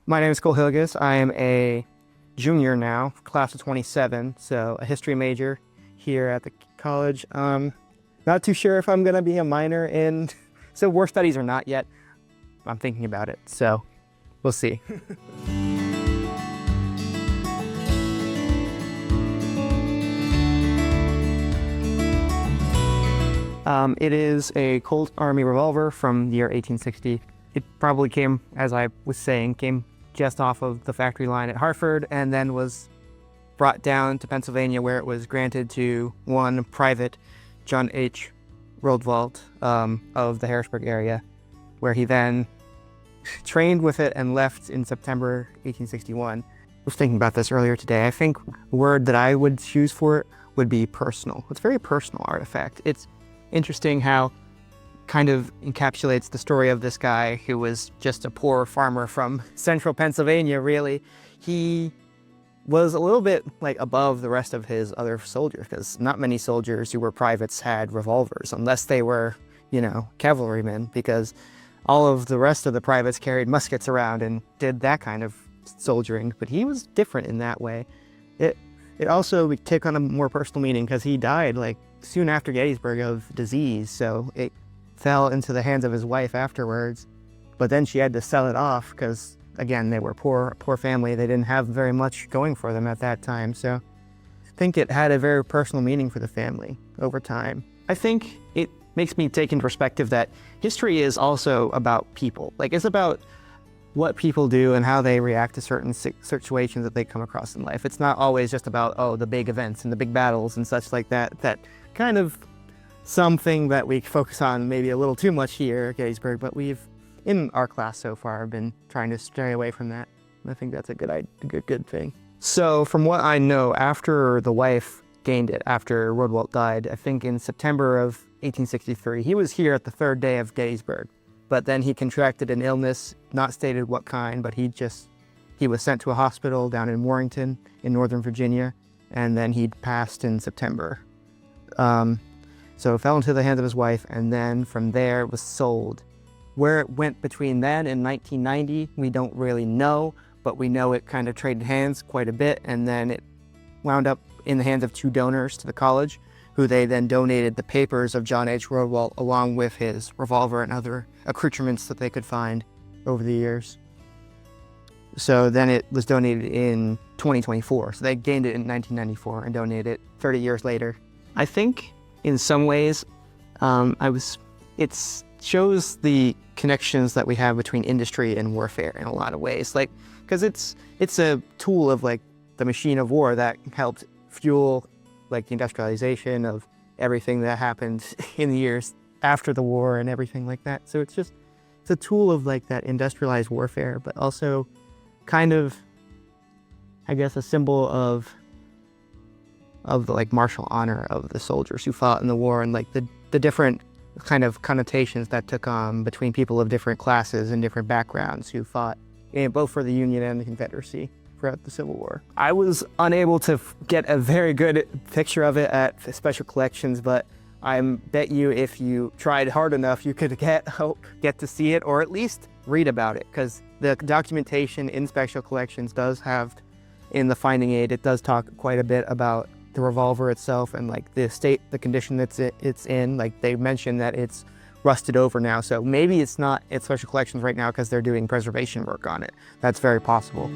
My name is Colt. I am a junior now, class of 27, so a history major here at the college. Not too sure if I'm gonna be a minor in Civil War studies or not yet. I'm thinking about it, so we'll see. It is a Colt Army Revolver from the year 1860. It probably came, as I was saying, came just off of the factory line at Hartford and then was brought down to Pennsylvania, where it was granted to one private, John H. Roosevelt, of the Harrisburg area, where he then trained with it and left in September 1861. I was thinking about this earlier today. I think the word that I would choose for it would be personal. It's a very personal artifact. It's interesting how kind of encapsulates the story of this guy who was just a poor farmer from central Pennsylvania, really. He was a little bit like above the rest of his other soldiers, because not many soldiers who were privates had revolvers, unless they were, you know, cavalrymen, because all of the rest of the privates carried muskets around and did that kind of soldiering. But he was different in that way. It also would take on a more personal meaning because he died like soon after Gettysburg of disease, so it fell into the hands of his wife afterwards. But then she had to sell it off because, again, they were poor family. They didn't have very much going for them at that time. So I think it had a very personal meaning for the family over time. I think it makes me take into perspective that history is also about people. Like, it's about what people do and how they react to certain situations that they come across in life. It's not always just about, oh, the big events and the big battles and such like that. That kind of something that we focus on maybe a little too much here at Gettysburg, but we've, in our class so far, been trying to stray away from that. I think that's a good thing. So from what I know, after the wife gained it, after Roosevelt died, I think in September of 1863, he was here at the third day of Gettysburg, but then he contracted an illness, not stated what kind, but he was sent to a hospital down in Warrenton in Northern Virginia, and then he passed in September. So it fell into the hands of his wife, and then from there it was sold. Where it went between then and 1990, we don't really know, but we know it kind of traded hands quite a bit, and then it wound up in the hands of two donors to the college, who they then donated the papers of John H. Roosevelt along with his revolver and other accoutrements that they could find over the years. So then it was donated in 2024. So they gained it in 1994 and donated it 30 years later. I think in some ways, it shows the connections that we have between industry and warfare in a lot of ways. Like, because it's a tool of like the machine of war that helped fuel like the industrialization of everything that happened in the years after the war and everything like that. So it's a tool of like that industrialized warfare, but also kind of, I guess, a symbol of the like martial honor of the soldiers who fought in the war, and like the different kind of connotations that took on between people of different classes and different backgrounds who fought both for the Union and the Confederacy throughout the Civil War. I was unable to get a very good picture of it at special collections, but I bet you if you tried hard enough, you could get to see it, or at least read about it, because the documentation in special collections does have, in the finding aid, it does talk quite a bit about the revolver itself and like the condition that it's in. Like, they mention that it's rusted over now, so maybe it's not at special collections right now because they're doing preservation work on it. That's very possible.